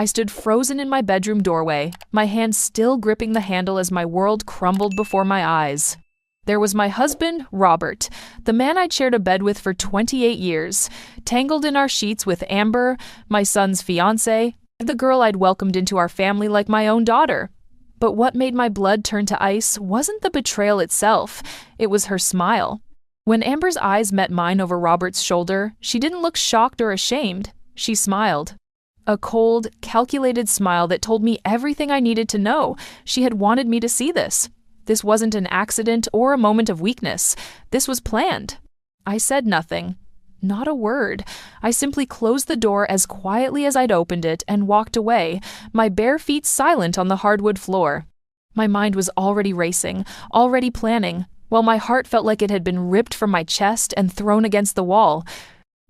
I stood frozen in my bedroom doorway, my hand still gripping the handle as my world crumbled before my eyes. There was my husband, Robert, the man I'd shared a bed with for 28 years, tangled in our sheets with Amber, my son's fiancée, the girl I'd welcomed into our family like my own daughter. But what made my blood turn to ice wasn't the betrayal itself, it was her smile. When Amber's eyes met mine over Robert's shoulder, she didn't look shocked or ashamed. She smiled. A cold, calculated smile that told me everything I needed to know. She had wanted me to see this. This wasn't an accident or a moment of weakness. This was planned. I said nothing. Not a word. I simply closed the door as quietly as I'd opened it and walked away, my bare feet silent on the hardwood floor. My mind was already racing, already planning, while my heart felt like it had been ripped from my chest and thrown against the wall.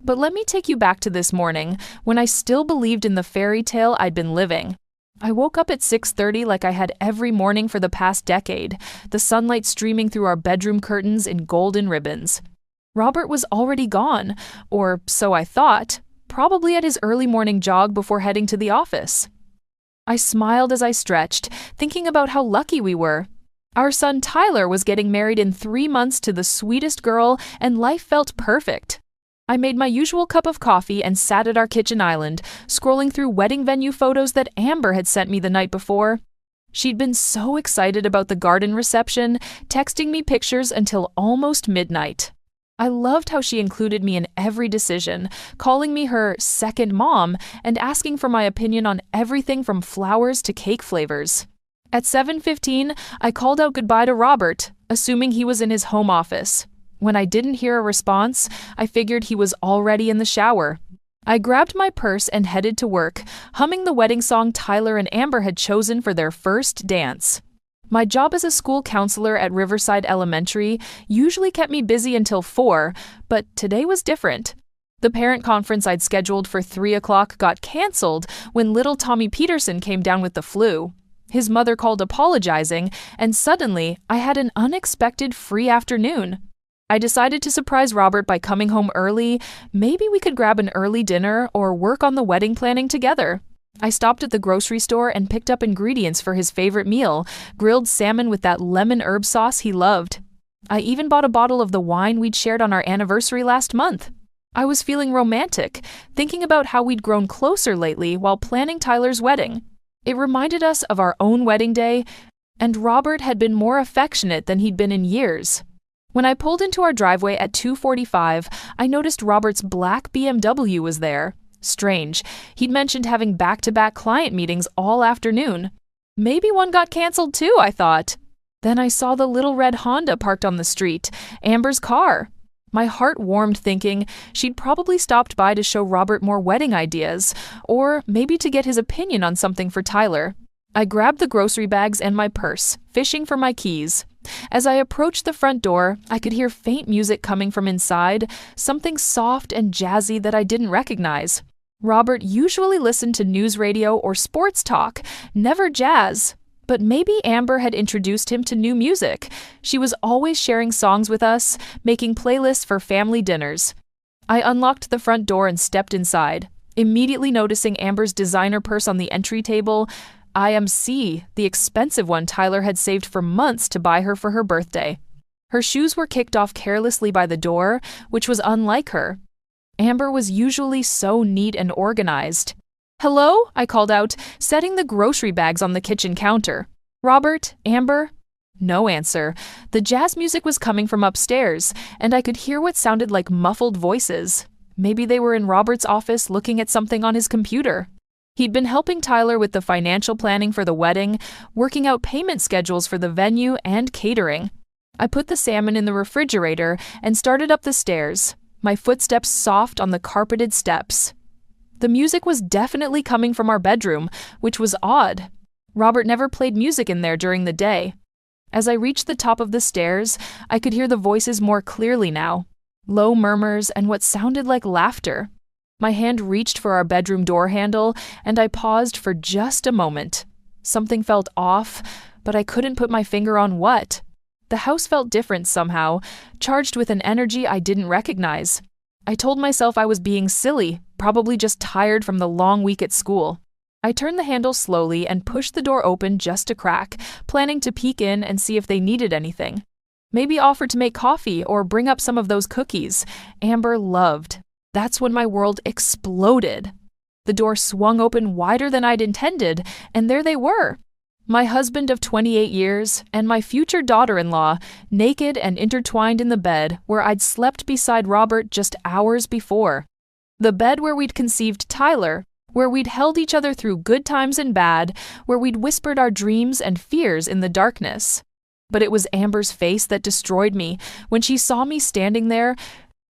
But let me take you back to this morning, when I still believed in the fairy tale I'd been living. I woke up at 6:30 like I had every morning for the past decade, the sunlight streaming through our bedroom curtains in golden ribbons. Robert was already gone, or so I thought, probably at his early morning jog before heading to the office. I smiled as I stretched, thinking about how lucky we were. Our son Tyler was getting married in 3 months to the sweetest girl, and life felt perfect. I made my usual cup of coffee and sat at our kitchen island, scrolling through wedding venue photos that Amber had sent me the night before. She'd been so excited about the garden reception, texting me pictures until almost midnight. I loved how she included me in every decision, calling me her second mom and asking for my opinion on everything from flowers to cake flavors. At 7:15, I called out goodbye to Robert, assuming he was in his home office. When I didn't hear a response, I figured he was already in the shower. I grabbed my purse and headed to work, humming the wedding song Tyler and Amber had chosen for their first dance. My job as a school counselor at Riverside Elementary usually kept me busy until 4, but today was different. The parent conference I'd scheduled for 3 o'clock got canceled when little Tommy Peterson came down with the flu. His mother called apologizing, and suddenly I had an unexpected free afternoon. I decided to surprise Robert by coming home early. Maybe we could grab an early dinner or work on the wedding planning together. I stopped at the grocery store and picked up ingredients for his favorite meal, grilled salmon with that lemon herb sauce he loved. I even bought a bottle of the wine we'd shared on our anniversary last month. I was feeling romantic, thinking about how we'd grown closer lately while planning Tyler's wedding. It reminded us of our own wedding day, and Robert had been more affectionate than he'd been in years. When I pulled into our driveway at 2:45, I noticed Robert's black BMW was there. Strange. He'd mentioned having back-to-back client meetings all afternoon. Maybe one got canceled too, I thought. Then I saw the little red Honda parked on the street, Amber's car. My heart warmed thinking she'd probably stopped by to show Robert more wedding ideas, or maybe to get his opinion on something for Tyler. I grabbed the grocery bags and my purse, fishing for my keys. As I approached the front door, I could hear faint music coming from inside, something soft and jazzy that I didn't recognize. Robert usually listened to news radio or sports talk, never jazz. But maybe Amber had introduced him to new music. She was always sharing songs with us, making playlists for family dinners. I unlocked the front door and stepped inside, immediately noticing Amber's designer purse on the entry table. IMC, the expensive one Tyler had saved for months to buy her for her birthday. Her shoes were kicked off carelessly by the door, which was unlike her. Amber was usually so neat and organized. "Hello?" I called out, setting the grocery bags on the kitchen counter. "Robert? Amber?" No answer. The jazz music was coming from upstairs, and I could hear what sounded like muffled voices. Maybe they were in Robert's office looking at something on his computer. He'd been helping Tyler with the financial planning for the wedding, working out payment schedules for the venue and catering. I put the salmon in the refrigerator and started up the stairs, my footsteps soft on the carpeted steps. The music was definitely coming from our bedroom, which was odd. Robert never played music in there during the day. As I reached the top of the stairs, I could hear the voices more clearly now, low murmurs and what sounded like laughter. My hand reached for our bedroom door handle, and I paused for just a moment. Something felt off, but I couldn't put my finger on what. The house felt different somehow, charged with an energy I didn't recognize. I told myself I was being silly, probably just tired from the long week at school. I turned the handle slowly and pushed the door open just a crack, planning to peek in and see if they needed anything. Maybe offer to make coffee or bring up some of those cookies Amber loved. That's when my world exploded. The door swung open wider than I'd intended, and there they were. My husband of 28 years and my future daughter-in-law, naked and intertwined in the bed where I'd slept beside Robert just hours before. The bed where we'd conceived Tyler, where we'd held each other through good times and bad, where we'd whispered our dreams and fears in the darkness. But it was Amber's face that destroyed me. When she saw me standing there,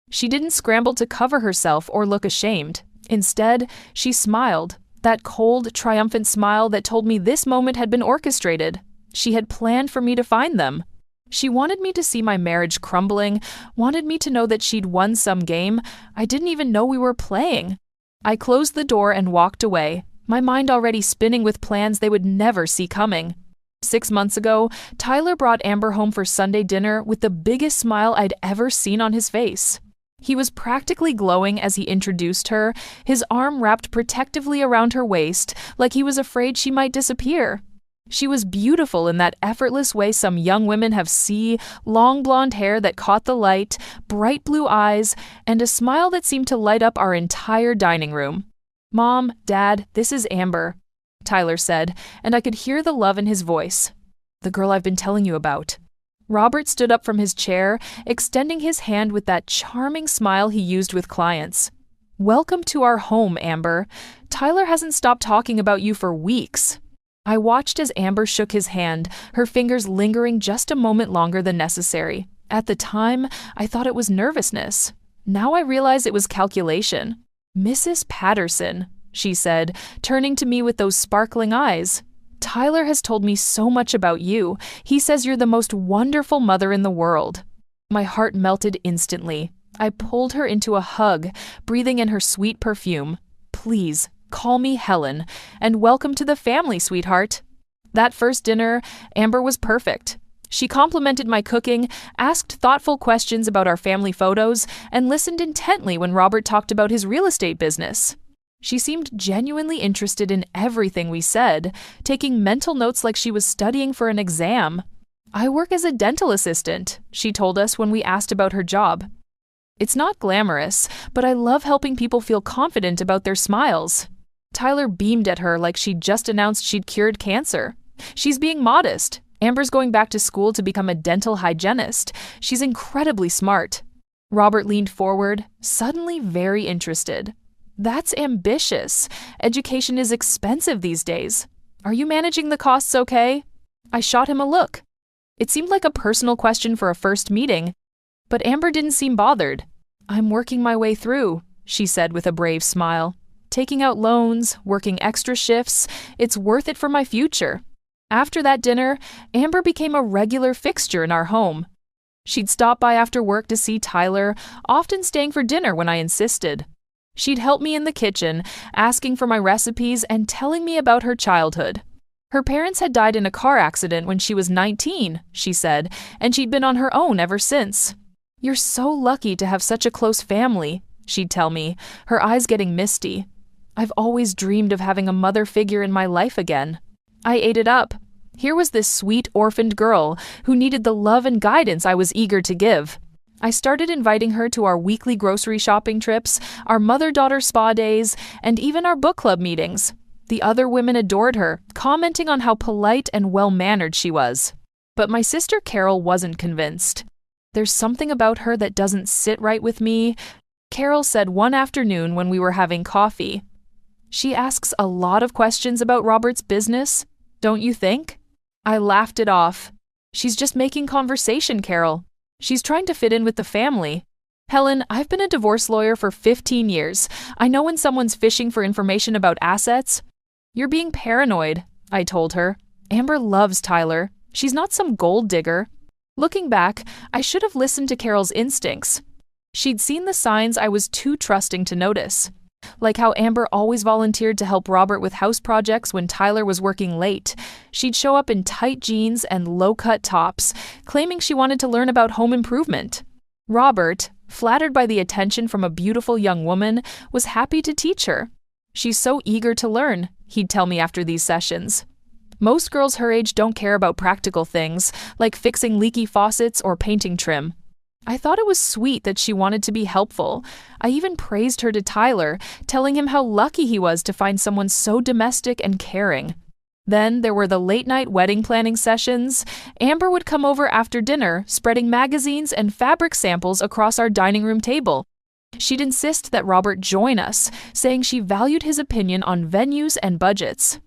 she didn't scramble to cover herself or look ashamed. Instead, she smiled, that cold, triumphant smile that told me this moment had been orchestrated. She had planned for me to find them. She wanted me to see my marriage crumbling, wanted me to know that she'd won some game I didn't even know we were playing. I closed the door and walked away, my mind already spinning with plans they would never see coming. 6 months ago, Tyler brought Amber home for Sunday dinner with the biggest smile I'd ever seen on his face. He was practically glowing as he introduced her, his arm wrapped protectively around her waist, like he was afraid she might disappear. She was beautiful in that effortless way some young women have long blonde hair that caught the light, bright blue eyes, and a smile that seemed to light up our entire dining room. "Mom, Dad, this is Amber," Tyler said, and I could hear the love in his voice. "The girl I've been telling you about." Robert stood up from his chair, extending his hand with that charming smile he used with clients. "Welcome to our home, Amber. Tyler hasn't stopped talking about you for weeks." I watched as Amber shook his hand, her fingers lingering just a moment longer than necessary. At the time, I thought it was nervousness. Now I realize it was calculation. "Mrs. Patterson," she said, turning to me with those sparkling eyes. "Tyler has told me so much about you. He says you're the most wonderful mother in the world." My heart melted instantly. I pulled her into a hug, breathing in her sweet perfume. "Please, call me Helen, and welcome to the family, sweetheart." That first dinner, Amber was perfect. She complimented my cooking, asked thoughtful questions about our family photos, and listened intently when Robert talked about his real estate business. She seemed genuinely interested in everything we said, taking mental notes like she was studying for an exam. "I work as a dental assistant," she told us when we asked about her job. "It's not glamorous, but I love helping people feel confident about their smiles." Tyler beamed at her like she'd just announced she'd cured cancer. "She's being modest. Amber's going back to school to become a dental hygienist. She's incredibly smart." Robert leaned forward, suddenly very interested. "That's ambitious. Education is expensive these days. Are you managing the costs okay?" I shot him a look. It seemed like a personal question for a first meeting, but Amber didn't seem bothered. "I'm working my way through," she said with a brave smile. "Taking out loans, working extra shifts, it's worth it for my future." After that dinner, Amber became a regular fixture in our home. She'd stop by after work to see Tyler, often staying for dinner when I insisted. She'd help me in the kitchen, asking for my recipes and telling me about her childhood. Her parents had died in a car accident when she was 19, she said, and she'd been on her own ever since. "You're so lucky to have such a close family," she'd tell me, her eyes getting misty. "I've always dreamed of having a mother figure in my life again." I ate it up. Here was this sweet orphaned girl who needed the love and guidance I was eager to give. I started inviting her to our weekly grocery shopping trips, our mother-daughter spa days, and even our book club meetings. The other women adored her, commenting on how polite and well-mannered she was. But my sister Carol wasn't convinced. "There's something about her that doesn't sit right with me," Carol said one afternoon when we were having coffee. "She asks a lot of questions about Robert's business, don't you think?" I laughed it off. "She's just making conversation, Carol. She's trying to fit in with the family. Helen, I've been a divorce lawyer for 15 years. I know when someone's fishing for information about assets." "You're being paranoid," I told her. "Amber loves Tyler. She's not some gold digger." Looking back, I should have listened to Carol's instincts. She'd seen the signs I was too trusting to notice. Like how Amber always volunteered to help Robert with house projects when Tyler was working late. She'd show up in tight jeans and low-cut tops, claiming she wanted to learn about home improvement. Robert, flattered by the attention from a beautiful young woman, was happy to teach her. "She's so eager to learn," he'd tell me after these sessions. Most girls her age don't care about practical things, like fixing leaky faucets or painting trim. I thought it was sweet that she wanted to be helpful. I even praised her to Tyler, telling him how lucky he was to find someone so domestic and caring. Then there were the late-night wedding planning sessions. Amber would come over after dinner, spreading magazines and fabric samples across our dining room table. She'd insist that Robert join us, saying she valued his opinion on venues and budgets.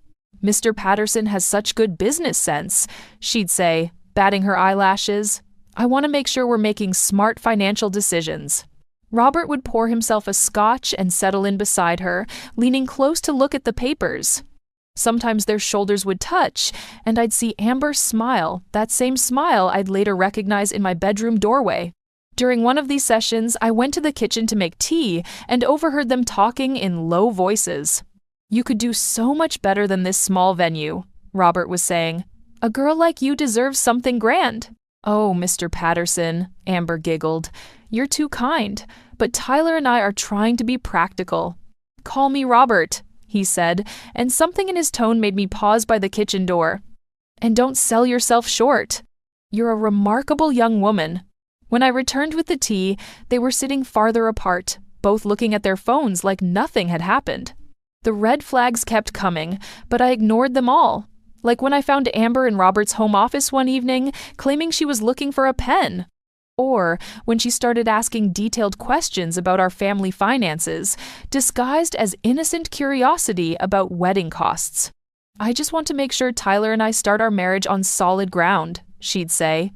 "Mr. Patterson has such good business sense," she'd say, batting her eyelashes. "I want to make sure we're making smart financial decisions." Robert would pour himself a scotch and settle in beside her, leaning close to look at the papers. Sometimes their shoulders would touch, and I'd see Amber smile, that same smile I'd later recognize in my bedroom doorway. During one of these sessions, I went to the kitchen to make tea and overheard them talking in low voices. "You could do so much better than this small venue," Robert was saying. "A girl like you deserves something grand." "Oh, Mr. Patterson," Amber giggled. "You're too kind, but Tyler and I are trying to be practical." "Call me Robert," he said, and something in his tone made me pause by the kitchen door. "And don't sell yourself short. You're a remarkable young woman." When I returned with the tea, they were sitting farther apart, both looking at their phones like nothing had happened. The red flags kept coming, but I ignored them all. Like when I found Amber in Robert's home office one evening, claiming she was looking for a pen. Or when she started asking detailed questions about our family finances, disguised as innocent curiosity about wedding costs. "I just want to make sure Tyler and I start our marriage on solid ground," she'd say.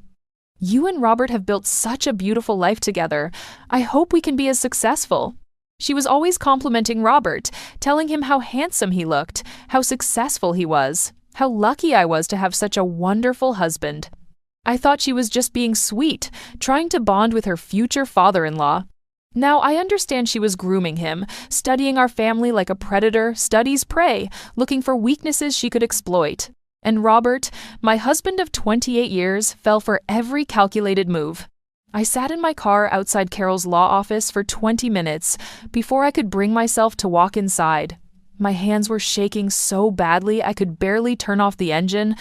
"You and Robert have built such a beautiful life together. I hope we can be as successful." She was always complimenting Robert, telling him how handsome he looked, how successful he was, how lucky I was to have such a wonderful husband. I thought she was just being sweet, trying to bond with her future father-in-law. Now I understand she was grooming him, studying our family like a predator studies prey, looking for weaknesses she could exploit. And Robert, my husband of 28 years, fell for every calculated move. I sat in my car outside Carol's law office for 20 minutes before I could bring myself to walk inside. My hands were shaking so badly I could barely turn off the engine.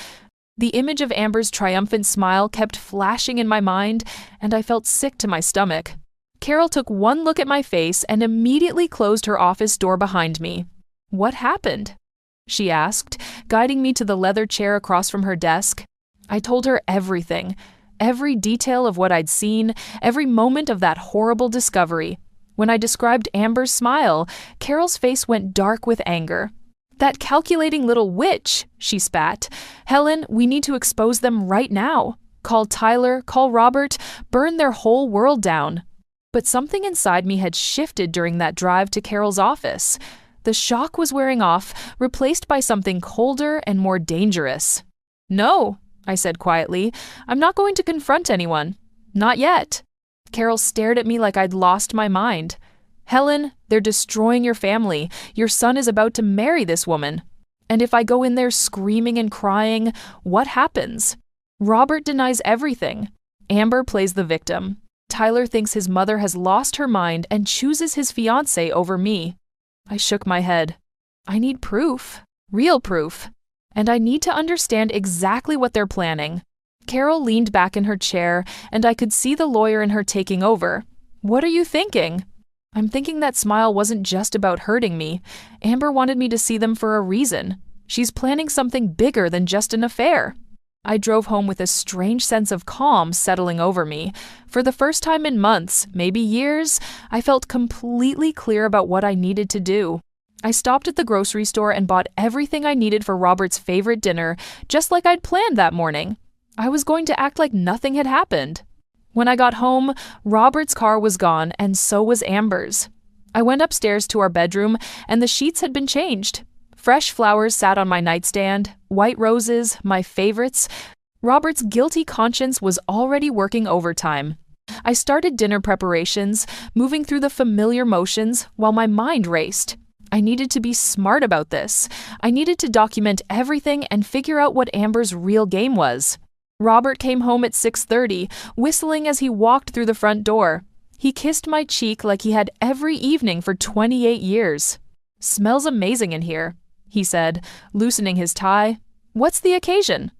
The image of Amber's triumphant smile kept flashing in my mind, and I felt sick to my stomach. Carol took one look at my face and immediately closed her office door behind me. "What happened?" she asked, guiding me to the leather chair across from her desk. I told her everything. Every detail of what I'd seen, every moment of that horrible discovery. When I described Amber's smile, Carol's face went dark with anger. "That calculating little witch," she spat. "Helen, we need to expose them right now. Call Tyler, call Robert, burn their whole world down." But something inside me had shifted during that drive to Carol's office. The shock was wearing off, replaced by something colder and more dangerous. "No," I said quietly, "I'm not going to confront anyone. Not yet." Carol stared at me like I'd lost my mind. "Helen, they're destroying your family. Your son is about to marry this woman. And if I go in there screaming and crying, what happens? Robert denies everything. Amber plays the victim. Tyler thinks his mother has lost her mind and chooses his fiancée over me." I shook my head. "I need proof. Real proof. And I need to understand exactly what they're planning." Carol leaned back in her chair, and I could see the lawyer in her taking over. "What are you thinking?" "I'm thinking that smile wasn't just about hurting me. Amber wanted me to see them for a reason. She's planning something bigger than just an affair." I drove home with a strange sense of calm settling over me. For the first time in months, maybe years, I felt completely clear about what I needed to do. I stopped at the grocery store and bought everything I needed for Robert's favorite dinner, just like I'd planned that morning. I was going to act like nothing had happened. When I got home, Robert's car was gone, and so was Amber's. I went upstairs to our bedroom, and the sheets had been changed. Fresh flowers sat on my nightstand, white roses, my favorites. Robert's guilty conscience was already working overtime. I started dinner preparations, moving through the familiar motions while my mind raced. I needed to be smart about this. I needed to document everything and figure out what Amber's real game was. Robert came home at 6:30, whistling as he walked through the front door. He kissed my cheek like he had every evening for 28 years. "Smells amazing in here," he said, loosening his tie. "What's the occasion?"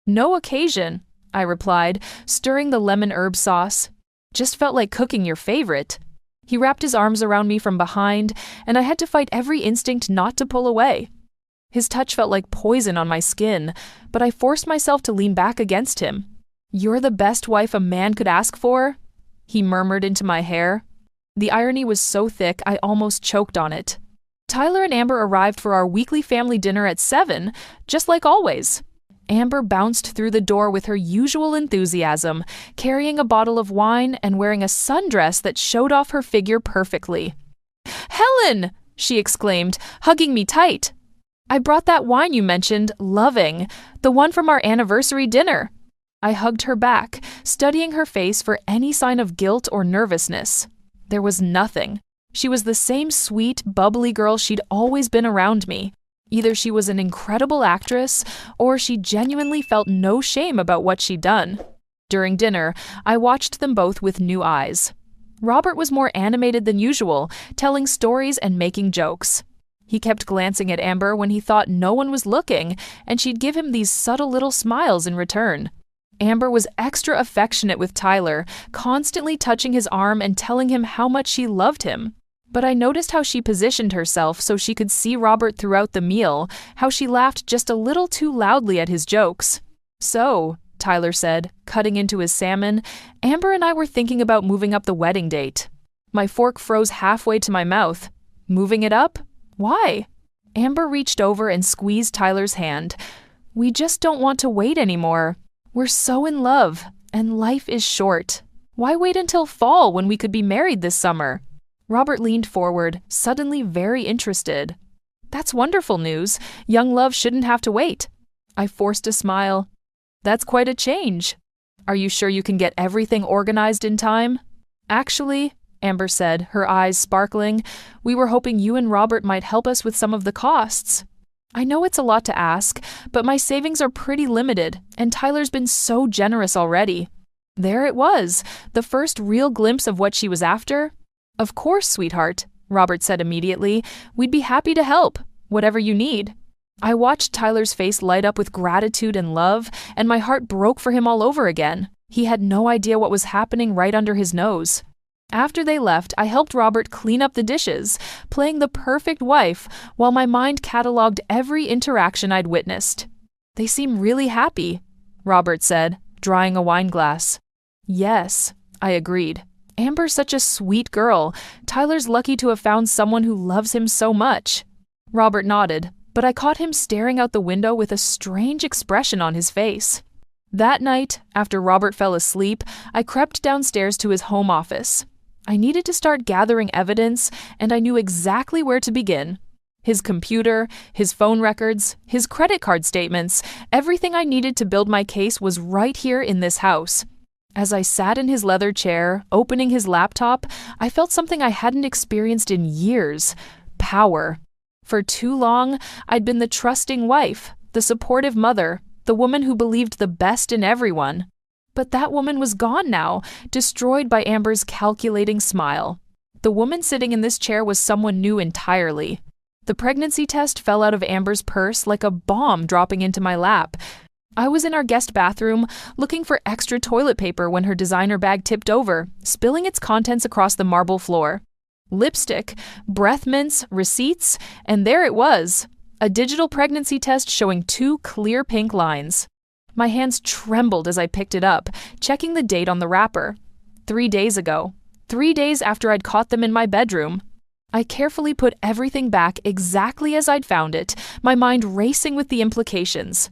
"No occasion," I replied, stirring the lemon herb sauce. "Just felt like cooking your favorite." He wrapped his arms around me from behind, and I had to fight every instinct not to pull away. His touch felt like poison on my skin, but I forced myself to lean back against him. "You're the best wife a man could ask for," he murmured into my hair. The irony was so thick I almost choked on it. Tyler and Amber arrived for our weekly family dinner at 7, just like always. Amber bounced through the door with her usual enthusiasm, carrying a bottle of wine and wearing a sundress that showed off her figure perfectly. "Helen!" she exclaimed, hugging me tight. "I brought that wine you mentioned, Loving, the one from our anniversary dinner." I hugged her back, studying her face for any sign of guilt or nervousness. There was nothing. She was the same sweet, bubbly girl she'd always been around me. Either she was an incredible actress, or she genuinely felt no shame about what she'd done. During dinner, I watched them both with new eyes. Robert was more animated than usual, telling stories and making jokes. He kept glancing at Amber when he thought no one was looking, and she'd give him these subtle little smiles in return. Amber was extra affectionate with Tyler, constantly touching his arm and telling him how much she loved him. But I noticed how she positioned herself so she could see Robert throughout the meal, how she laughed just a little too loudly at his jokes. "So," Tyler said, cutting into his salmon, "Amber and I were thinking about moving up the wedding date." My fork froze halfway to my mouth. "Moving it up? Why?" Amber reached over and squeezed Tyler's hand. "We just don't want to wait anymore. We're so in love, and life is short. Why wait until fall when we could be married this summer?" Robert leaned forward, suddenly very interested. "That's wonderful news. Young love shouldn't have to wait." I forced a smile. "That's quite a change. Are you sure you can get everything organized in time?" "Actually," Amber said, her eyes sparkling, "we were hoping you and Robert might help us with some of the costs. I know it's a lot to ask, but my savings are pretty limited, and Tyler's been so generous already." There it was, the first real glimpse of what she was after. "Of course, sweetheart," Robert said immediately. "We'd be happy to help, whatever you need." I watched Tyler's face light up with gratitude and love, and my heart broke for him all over again. He had no idea what was happening right under his nose. After they left, I helped Robert clean up the dishes, playing the perfect wife, while my mind cataloged every interaction I'd witnessed. "They seem really happy," Robert said, drying a wine glass. "Yes," I agreed. "Amber's such a sweet girl. Tyler's lucky to have found someone who loves him so much." Robert nodded, but I caught him staring out the window with a strange expression on his face. That night, after Robert fell asleep, I crept downstairs to his home office. I needed to start gathering evidence, and I knew exactly where to begin. His computer, his phone records, his credit card statements, everything I needed to build my case was right here in this house. As I sat in his leather chair, opening his laptop, I felt something I hadn't experienced in years: power. For too long, I'd been the trusting wife, the supportive mother, the woman who believed the best in everyone. But that woman was gone now, destroyed by Amber's calculating smile. The woman sitting in this chair was someone new entirely. The pregnancy test fell out of Amber's purse like a bomb dropping into my lap. I was in our guest bathroom, looking for extra toilet paper when her designer bag tipped over, spilling its contents across the marble floor. Lipstick, breath mints, receipts, and there it was, a digital pregnancy test showing 2 clear pink lines. My hands trembled as I picked it up, checking the date on the wrapper. 3 days ago. 3 days after I'd caught them in my bedroom. I carefully put everything back exactly as I'd found it, my mind racing with the implications.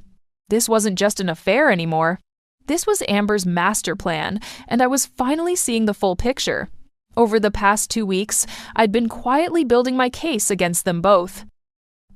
This wasn't just an affair anymore. This was Amber's master plan, and I was finally seeing the full picture. Over the past 2 weeks, I'd been quietly building my case against them both.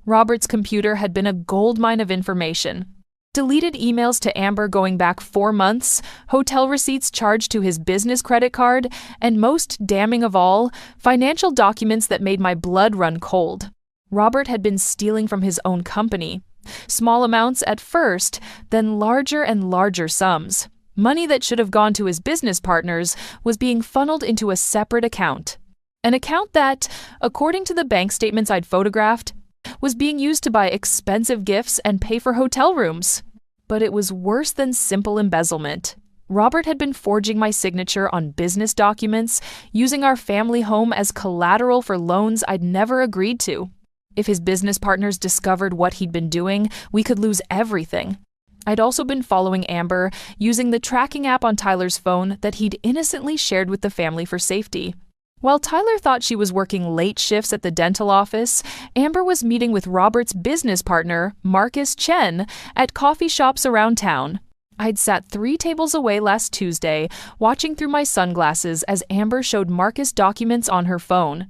Robert's computer had been a goldmine of information. Deleted emails to Amber going back 4 months, hotel receipts charged to his business credit card, and most damning of all, financial documents that made my blood run cold. Robert had been stealing from his own company. Small amounts at first, then larger and larger sums. Money that should have gone to his business partners was being funneled into a separate account. An account that, according to the bank statements I'd photographed, was being used to buy expensive gifts and pay for hotel rooms. But it was worse than simple embezzlement. Robert had been forging my signature on business documents, using our family home as collateral for loans I'd never agreed to. If his business partners discovered what he'd been doing, we could lose everything. I'd also been following Amber, using the tracking app on Tyler's phone that he'd innocently shared with the family for safety. While Tyler thought she was working late shifts at the dental office, Amber was meeting with Robert's business partner, Marcus Chen, at coffee shops around town. I'd sat 3 tables away last Tuesday, watching through my sunglasses as Amber showed Marcus documents on her phone.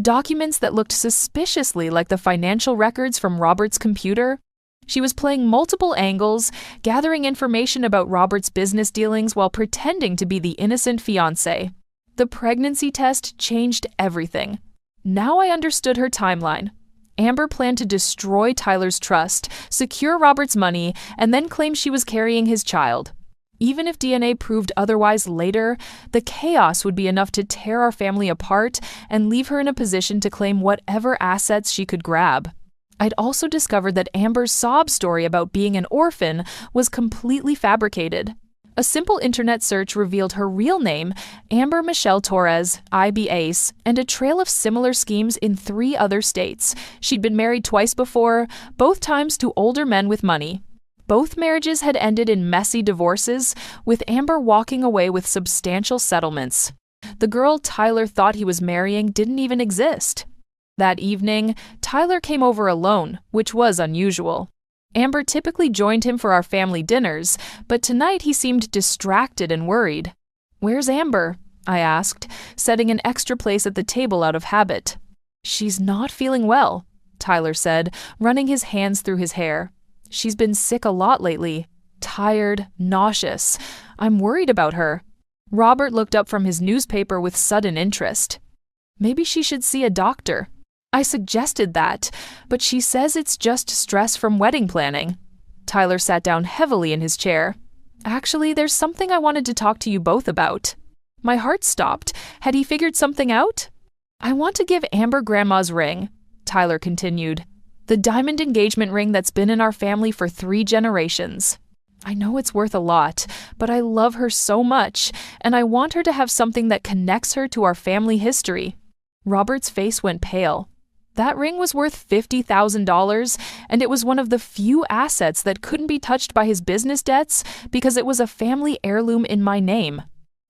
Documents that looked suspiciously like the financial records from Robert's computer. She was playing multiple angles, gathering information about Robert's business dealings while pretending to be the innocent fiancé. The pregnancy test changed everything. Now I understood her timeline. Amber planned to destroy Tyler's trust, secure Robert's money, and then claim she was carrying his child. Even if DNA proved otherwise later, the chaos would be enough to tear our family apart and leave her in a position to claim whatever assets she could grab. I'd also discovered that Amber's sob story about being an orphan was completely fabricated. A simple internet search revealed her real name, Amber Michelle Torres, IB Ace, and a trail of similar schemes in 3 other states. She'd been married twice before, both times to older men with money. Both marriages had ended in messy divorces, with Amber walking away with substantial settlements. The girl Tyler thought he was marrying didn't even exist. That evening, Tyler came over alone, which was unusual. Amber typically joined him for our family dinners, but tonight he seemed distracted and worried. "Where's Amber?" I asked, setting an extra place at the table out of habit. "She's not feeling well," Tyler said, running his hands through his hair. "She's been sick a lot lately. Tired, nauseous. I'm worried about her." Robert looked up from his newspaper with sudden interest. "Maybe she should see a doctor." I suggested that, but she says it's just stress from wedding planning. Tyler sat down heavily in his chair. "Actually, there's something I wanted to talk to you both about." My heart stopped. Had he figured something out? "I want to give Amber Grandma's ring," Tyler continued. "The diamond engagement ring that's been in our family for 3 generations. I know it's worth a lot, but I love her so much, and I want her to have something that connects her to our family history." Robert's face went pale. That ring was worth $50,000, and it was one of the few assets that couldn't be touched by his business debts because it was a family heirloom in my name.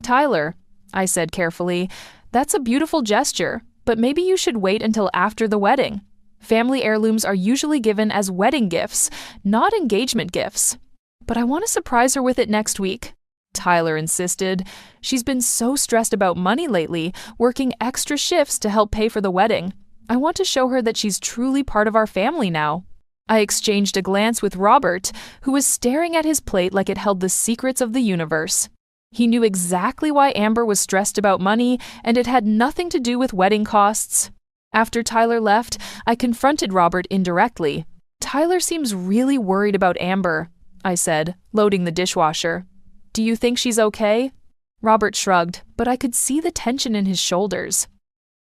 "Tyler," I said carefully, "that's a beautiful gesture, but maybe you should wait until after the wedding. Family heirlooms are usually given as wedding gifts, not engagement gifts." "But I want to surprise her with it next week," Tyler insisted. "She's been so stressed about money lately, working extra shifts to help pay for the wedding. I want to show her that she's truly part of our family now." I exchanged a glance with Robert, who was staring at his plate like it held the secrets of the universe. He knew exactly why Amber was stressed about money, and it had nothing to do with wedding costs. After Tyler left, I confronted Robert indirectly. "Tyler seems really worried about Amber," I said, loading the dishwasher. "Do you think she's okay?" Robert shrugged, but I could see the tension in his shoulders.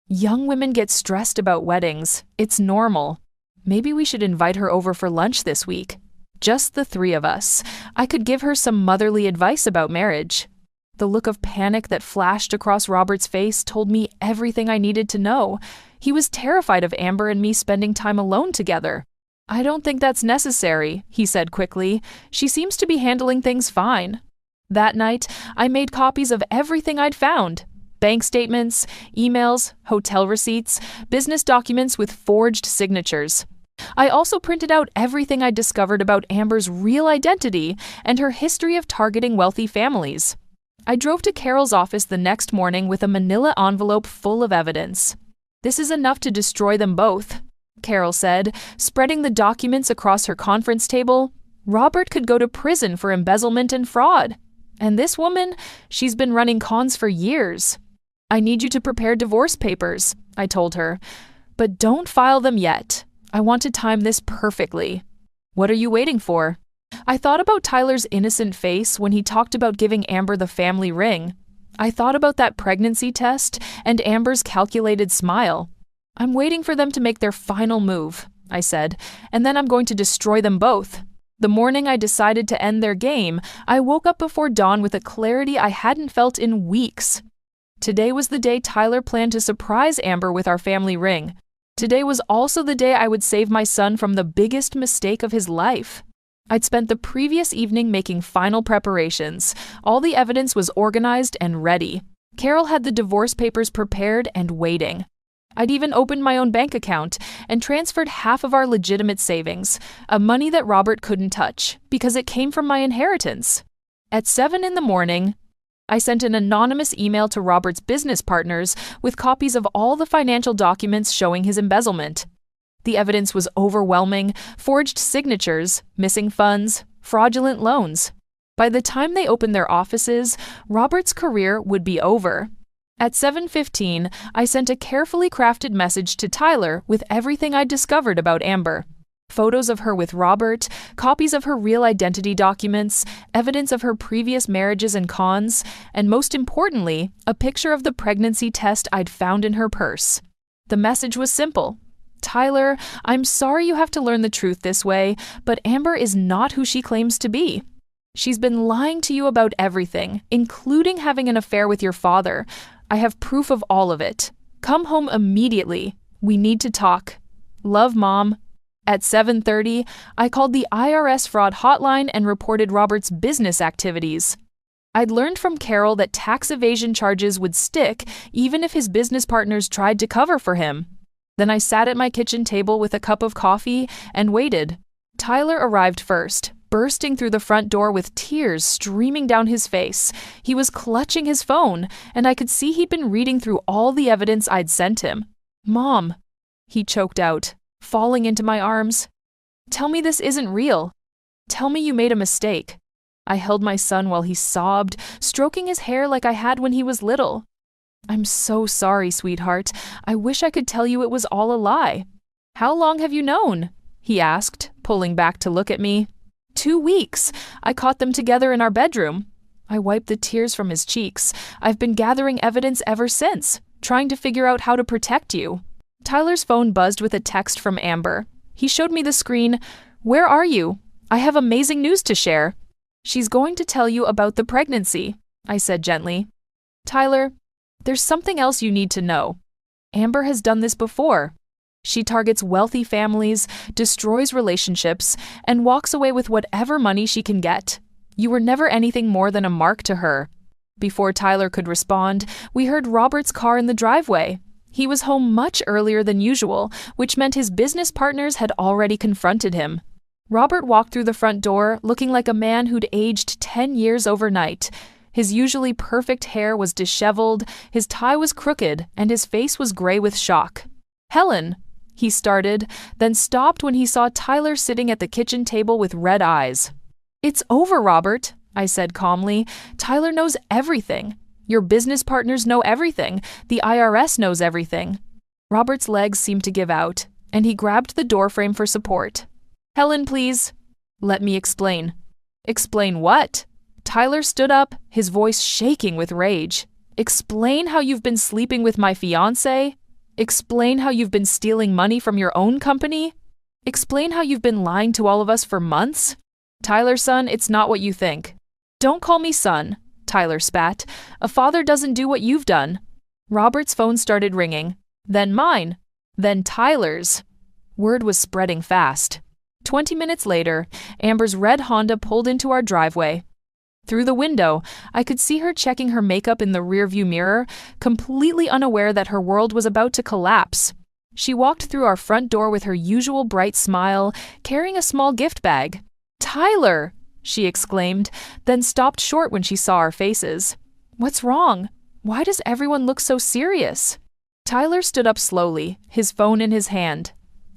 "Young women get stressed about weddings. It's normal. Maybe we should invite her over for lunch this week. Just the 3 of us. I could give her some motherly advice about marriage." The look of panic that flashed across Robert's face told me everything I needed to know. He was terrified of Amber and me spending time alone together. "I don't think that's necessary," he said quickly. "She seems to be handling things fine." That night, I made copies of everything I'd found. Bank statements, emails, hotel receipts, business documents with forged signatures. I also printed out everything I'd discovered about Amber's real identity and her history of targeting wealthy families. I drove to Carol's office the next morning with a manila envelope full of evidence. "This is enough to destroy them both," Carol said, spreading the documents across her conference table. "Robert could go to prison for embezzlement and fraud. And this woman, she's been running cons for years. I need you to prepare divorce papers," I told her. "But don't file them yet. I want to time this perfectly." "What are you waiting for?" I thought about Tyler's innocent face when he talked about giving Amber the family ring. I thought about that pregnancy test and Amber's calculated smile. I'm waiting for them to make their final move, I said, and then I'm going to destroy them both. The morning I decided to end their game, I woke up before dawn with a clarity I hadn't felt in weeks. Today was the day Tyler planned to surprise Amber with our family ring. Today was also the day I would save my son from the biggest mistake of his life. I'd spent the previous evening making final preparations. All the evidence was organized and ready. Carol had the divorce papers prepared and waiting. I'd even opened my own bank account and transferred half of our legitimate savings, a money that Robert couldn't touch, because it came from my inheritance. At 7 in the morning, I sent an anonymous email to Robert's business partners with copies of all the financial documents showing his embezzlement. The evidence was overwhelming: forged signatures, missing funds, fraudulent loans. By the time they opened their offices, Robert's career would be over. At 7:15, I sent a carefully crafted message to Tyler with everything I'd discovered about Amber. Photos of her with Robert, copies of her real identity documents, evidence of her previous marriages and cons, and most importantly, a picture of the pregnancy test I'd found in her purse. The message was simple. Tyler, I'm sorry you have to learn the truth this way, but Amber is not who she claims to be. She's been lying to you about everything, including having an affair with your father. I have proof of all of it. Come home immediately. We need to talk. Love, Mom. At 7:30, I called the IRS fraud hotline and reported Robert's business activities. I'd learned from Carol that tax evasion charges would stick even if his business partners tried to cover for him. Then I sat at my kitchen table with a cup of coffee and waited. Tyler arrived first, bursting through the front door with tears streaming down his face. He was clutching his phone, and I could see he'd been reading through all the evidence I'd sent him. Mom, he choked out, falling into my arms. Tell me this isn't real. Tell me you made a mistake. I held my son while he sobbed, stroking his hair like I had when he was little. I'm so sorry, sweetheart. I wish I could tell you it was all a lie. How long have you known? He asked, pulling back to look at me. 2 weeks. I caught them together in our bedroom. I wiped the tears from his cheeks. I've been gathering evidence ever since, trying to figure out how to protect you. Tyler's phone buzzed with a text from Amber. He showed me the screen. Where are you? I have amazing news to share. She's going to tell you about the pregnancy, I said gently. Tyler, there's something else you need to know. Amber has done this before. She targets wealthy families, destroys relationships, and walks away with whatever money she can get. You were never anything more than a mark to her. Before Tyler could respond, we heard Robert's car in the driveway. He was home much earlier than usual, which meant his business partners had already confronted him. Robert walked through the front door looking like a man who'd aged 10 years overnight. His usually perfect hair was disheveled, his tie was crooked, and his face was gray with shock. Helen, he started, then stopped when he saw Tyler sitting at the kitchen table with red eyes. It's over, Robert, I said calmly. Tyler knows everything. Your business partners know everything. The IRS knows everything. Robert's legs seemed to give out, and he grabbed the doorframe for support. Helen, please. Let me explain. Explain what? Tyler stood up, his voice shaking with rage. Explain how you've been sleeping with my fiancé? Explain how you've been stealing money from your own company? Explain how you've been lying to all of us for months? Tyler, son, it's not what you think. Don't call me son, Tyler spat. A father doesn't do what you've done. Robert's phone started ringing. Then mine. Then Tyler's. Word was spreading fast. 20 minutes later, Amber's red Honda pulled into our driveway. Through the window, I could see her checking her makeup in the rearview mirror, completely unaware that her world was about to collapse. She walked through our front door with her usual bright smile, carrying a small gift bag. Tyler! She exclaimed, then stopped short when she saw our faces. What's wrong? Why does everyone look so serious? Tyler stood up slowly, his phone in his hand.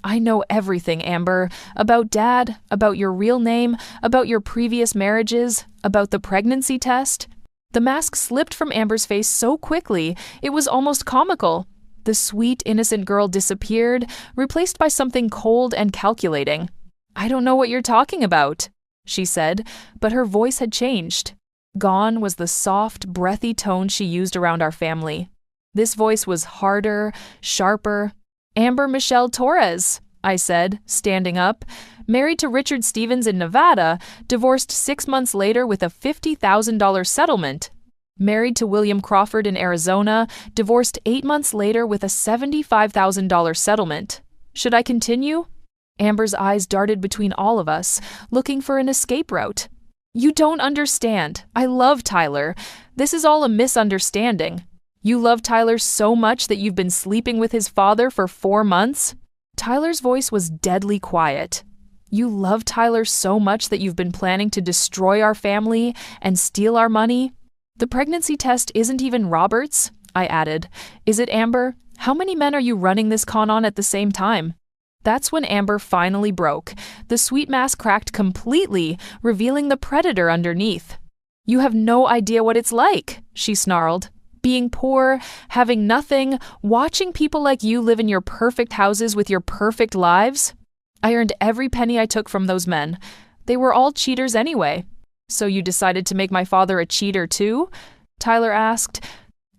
I know everything, Amber. About Dad, about your real name, about your previous marriages, about the pregnancy test. The mask slipped from Amber's face so quickly, it was almost comical. The sweet, innocent girl disappeared, replaced by something cold and calculating. I don't know what you're talking about, she said, but her voice had changed. Gone was the soft, breathy tone she used around our family. This voice was harder, sharper. Amber Michelle Torres, I said, standing up. Married to Richard Stevens in Nevada, divorced 6 months later with a $50,000 settlement. Married to William Crawford in Arizona, divorced 8 months later with a $75,000 settlement. Should I continue? Amber's eyes darted between all of us, looking for an escape route. You don't understand. I love Tyler. This is all a misunderstanding. You love Tyler so much that you've been sleeping with his father for 4 months? Tyler's voice was deadly quiet. You love Tyler so much that you've been planning to destroy our family and steal our money? The pregnancy test isn't even Robert's, I added. Is it, Amber? How many men are you running this con on at the same time? That's when Amber finally broke. The sweet mask cracked completely, revealing the predator underneath. You have no idea what it's like, she snarled. Being poor, having nothing, watching people like you live in your perfect houses with your perfect lives. I earned every penny I took from those men. They were all cheaters anyway. So you decided to make my father a cheater too? Tyler asked.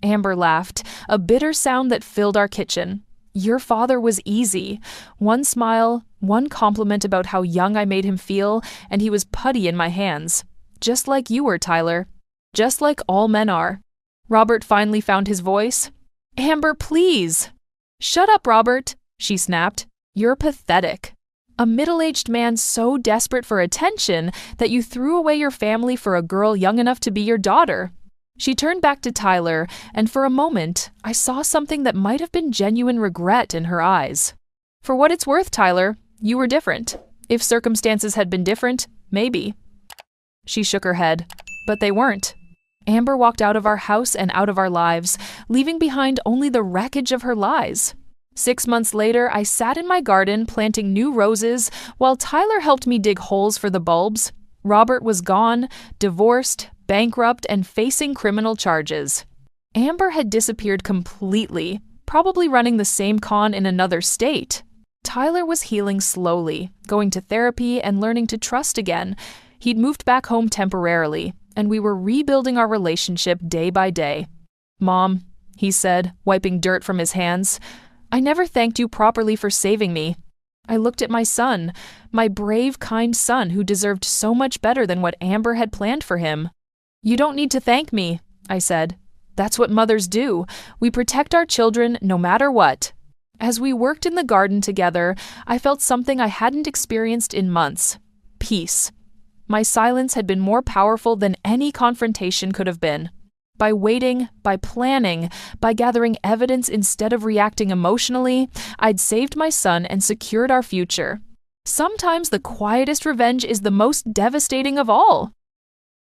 Amber laughed, a bitter sound that filled our kitchen. Your father was easy. One smile, one compliment about how young I made him feel, and he was putty in my hands. Just like you were, Tyler. Just like all men are. Robert finally found his voice. Amber, please. Shut up, Robert, she snapped. You're pathetic. A middle-aged man so desperate for attention that you threw away your family for a girl young enough to be your daughter. She turned back to Tyler, and for a moment, I saw something that might have been genuine regret in her eyes. For what it's worth, Tyler, you were different. If circumstances had been different, maybe. She shook her head, but they weren't. Amber walked out of our house and out of our lives, leaving behind only the wreckage of her lies. 6 months later, I sat in my garden planting new roses while Tyler helped me dig holes for the bulbs. Robert was gone, divorced, bankrupt, and facing criminal charges. Amber had disappeared completely, probably running the same con in another state. Tyler was healing slowly, going to therapy and learning to trust again. He'd moved back home temporarily, and we were rebuilding our relationship day by day. Mom, he said, wiping dirt from his hands, I never thanked you properly for saving me. I looked at my son, my brave, kind son who deserved so much better than what Amber had planned for him. You don't need to thank me, I said. That's what mothers do. We protect our children no matter what. As we worked in the garden together, I felt something I hadn't experienced in months. Peace. My silence had been more powerful than any confrontation could have been. By waiting, by planning, by gathering evidence instead of reacting emotionally, I'd saved my son and secured our future. Sometimes the quietest revenge is the most devastating of all.